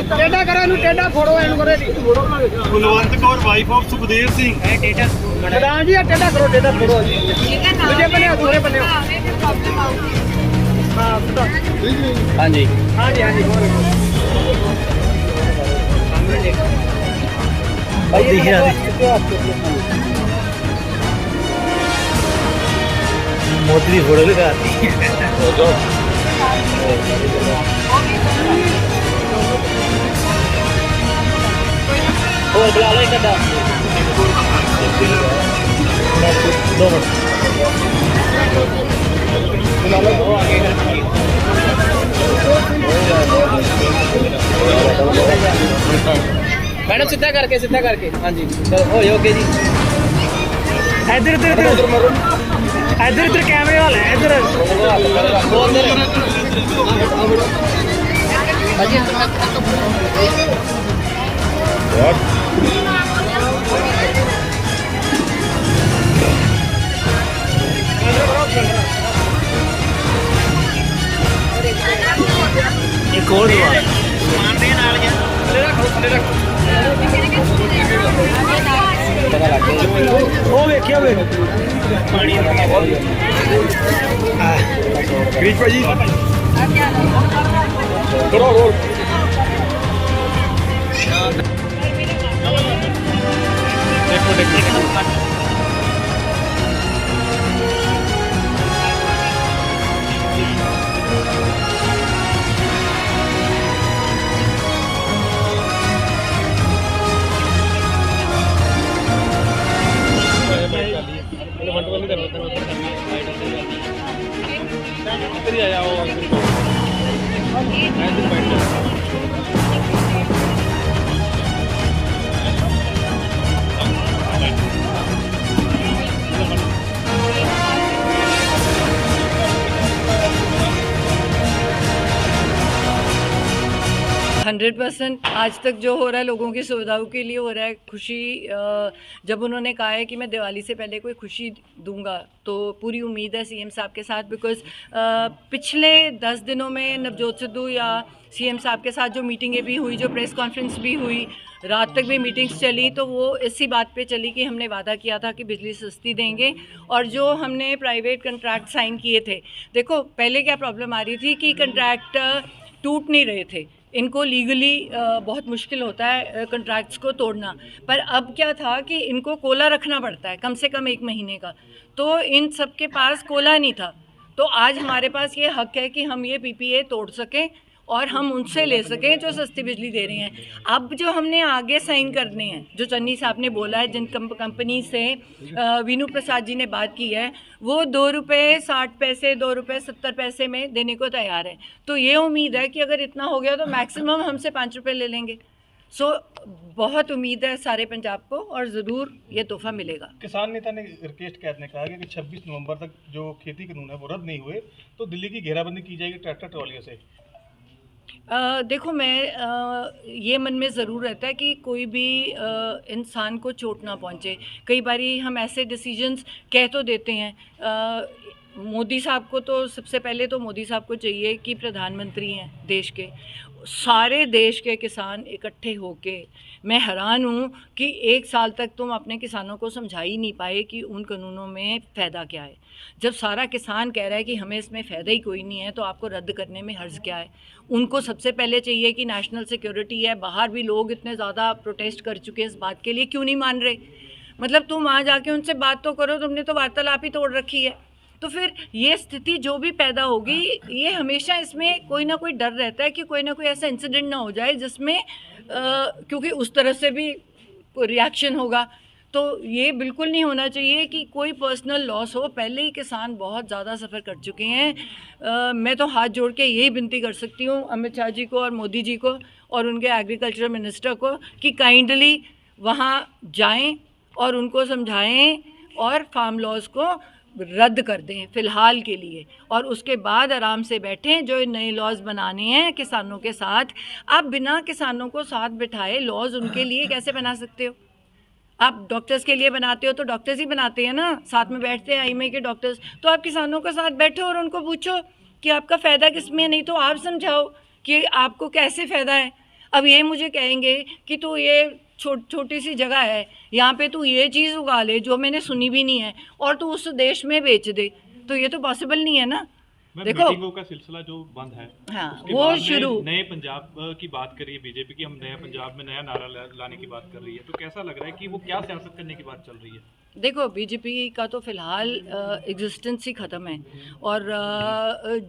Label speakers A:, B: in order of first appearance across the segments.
A: टेढ़ा करो इन्हू, टेढ़ा फोड़ो इन्हू करे दी।
B: Kulwant Kaur wife of Sukhdev Singh.
A: प्रधान जी टेढ़ा करो, टेढ़ा फोड़ो जी। दूजे बने दूसरे बने।
C: हाँ जी
A: हाँ जी हाँ जी
C: मोदी की फोटो लगा दी। और बुला लो एक आधा। 2 मिनट बुला लो। मैडम सीधा करके हाँ जी हो ओके जी।
A: इधर इधर इधर इधर इधर कैमरे वाला है इधर।
C: एक और हुआ
A: वो देखिए
B: ग्रीश भाजी करो रोल।
D: 100% आज तक जो हो रहा है लोगों की सुविधाओं के लिए हो रहा है। खुशी जब उन्होंने कहा है कि मैं दिवाली से पहले कोई खुशी दूंगा तो पूरी उम्मीद है सीएम साहब के साथ। बिकॉज़ पिछले 10 दिनों में नवजोत सिद्धू या सीएम साहब के साथ जो मीटिंगें भी हुई, जो प्रेस कॉन्फ्रेंस भी हुई, रात तक भी मीटिंग्स चली, तो वो इसी बात पे चली कि हमने वादा किया था कि बिजली सस्ती देंगे। और जो हमने प्राइवेट कंट्रैक्ट साइन किए थे, देखो पहले क्या प्रॉब्लम आ रही थी कि कंट्रैक्ट टूट नहीं रहे थे, इनको लीगली बहुत मुश्किल होता है कंट्रैक्ट्स को तोड़ना। पर अब क्या था कि इनको कोला रखना पड़ता है कम से कम 1 महीने का, तो इन सब के पास कोला नहीं था। तो आज हमारे पास ये हक है कि हम ये पीपीए तोड़ सकें और हम उनसे ले सकें जो सस्ती बिजली दे रहे हैं। अब जो हमने आगे साइन करने हैं, जो चन्नी साहब ने बोला है, जिन कंपनी से वीनू प्रसाद जी ने बात की है, वो 2 रुपये 60 पैसे 2 रुपये 70 पैसे में देने को तैयार है। तो ये उम्मीद है कि अगर इतना हो गया तो मैक्सिमम हमसे 5 रुपये ले लेंगे। सो बहुत उम्मीद है सारे पंजाब को और ज़रूर ये तोहफा मिलेगा।
B: किसान नेता ने राकेश कैद ने कहा कि 26 नवंबर तक जो खेती कानून है वो रद्द नहीं हुए तो दिल्ली की घेराबंदी की जाएगी ट्रैक्टर ट्रॉलियों से।
D: देखो मैं ये मन में ज़रूर रहता है कि कोई भी इंसान को चोट ना पहुँचे। कई बारी हम ऐसे डिसीजंस कह तो देते हैं। मोदी साहब को तो सबसे पहले तो मोदी साहब को चाहिए कि प्रधानमंत्री हैं देश के, सारे देश के किसान इकट्ठे होके, मैं हैरान हूँ कि 1 साल तक तुम अपने किसानों को समझा ही नहीं पाए कि उन कानूनों में फ़ायदा क्या है। जब सारा किसान कह रहा है कि हमें इसमें फ़ायदा ही कोई नहीं है तो आपको रद्द करने में हर्ज क्या है। उनको सबसे पहले चाहिए कि नेशनल सिक्योरिटी है, बाहर भी लोग इतने ज़्यादा प्रोटेस्ट कर चुके हैं इस बात के लिए, क्यों नहीं मान रहे। मतलब तुम वहाँ जाके उनसे बात तो करो, तुमने तो वार्तालाप ही तोड़ रखी है। तो फिर ये स्थिति जो भी पैदा होगी, ये हमेशा इसमें कोई ना कोई डर रहता है कि कोई ना कोई ऐसा इंसिडेंट ना हो जाए जिसमें क्योंकि उस तरह से भी रिएक्शन होगा। तो ये बिल्कुल नहीं होना चाहिए कि कोई पर्सनल लॉस हो। पहले ही किसान बहुत ज़्यादा सफ़र कर चुके हैं। मैं तो हाथ जोड़ के यही विनती कर सकती हूँ अमित शाह जी को और मोदी जी को और उनके एग्रीकल्चर मिनिस्टर को कि काइंडली वहाँ जाएं और उनको समझाएं और फार्म लॉज को रद्द कर दें फ़िलहाल के लिए, और उसके बाद आराम से बैठें। जो नए लॉज बनाने हैं किसानों के साथ, आप बिना किसानों को साथ बिठाए लॉज उनके लिए कैसे बना सकते हो। आप डॉक्टर्स के लिए बनाते हो तो डॉक्टर्स ही बनाते हैं ना, साथ में बैठते हैं आईएमए के डॉक्टर्स। तो आप किसानों के साथ बैठो और उनको पूछो कि आपका फ़ायदा किस में, नहीं तो आप समझाओ कि आपको कैसे फ़ायदा है। अब ये मुझे कहेंगे कि तो ये छोटी सी जगह है, यहाँ पे तू ये चीज़ उगा ले जो मैंने सुनी भी नहीं है और तू उस देश में बेच दे, तो ये तो पॉसिबल नहीं है ना। देखो
E: मीटिंगों का सिलसिला जो बंद है,
D: हाँ,
E: उसके
D: वो
E: बाद में
D: शुरू
E: नए पंजाब की बात कर रही है बीजेपी की, हम नया पंजाब में नया नारा लाने की बात कर रही है, तो कैसा लग रहा है कि वो क्या सियासत करने की बात चल रही है?
D: देखो बीजेपी का तो फ़िलहाल एग्जिस्टेंस ही ख़त्म है और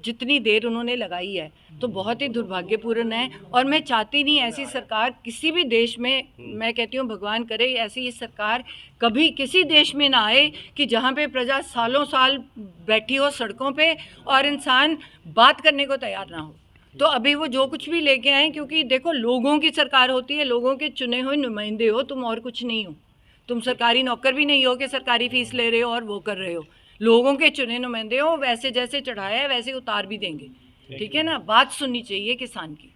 D: जितनी देर उन्होंने लगाई है तो बहुत ही दुर्भाग्यपूर्ण है। और मैं चाहती नहीं ऐसी सरकार किसी भी देश में, मैं कहती हूँ भगवान करे ऐसी सरकार कभी किसी देश में ना आए कि जहाँ पे प्रजा सालों साल बैठी हो सड़कों पे और इंसान बात करने को तैयार ना हो। तो अभी वो जो कुछ भी लेके आए, क्योंकि देखो लोगों की सरकार होती है, लोगों के चुने हुए नुमाइंदे हो तुम, और कुछ नहीं हो। तुम सरकारी नौकर भी नहीं हो कि सरकारी फीस ले रहे हो और वो कर रहे हो, लोगों के चुने नुमाइंदे हो। वैसे जैसे चढ़ाया है वैसे उतार भी देंगे, ठीक है ना। बात सुननी चाहिए किसान की।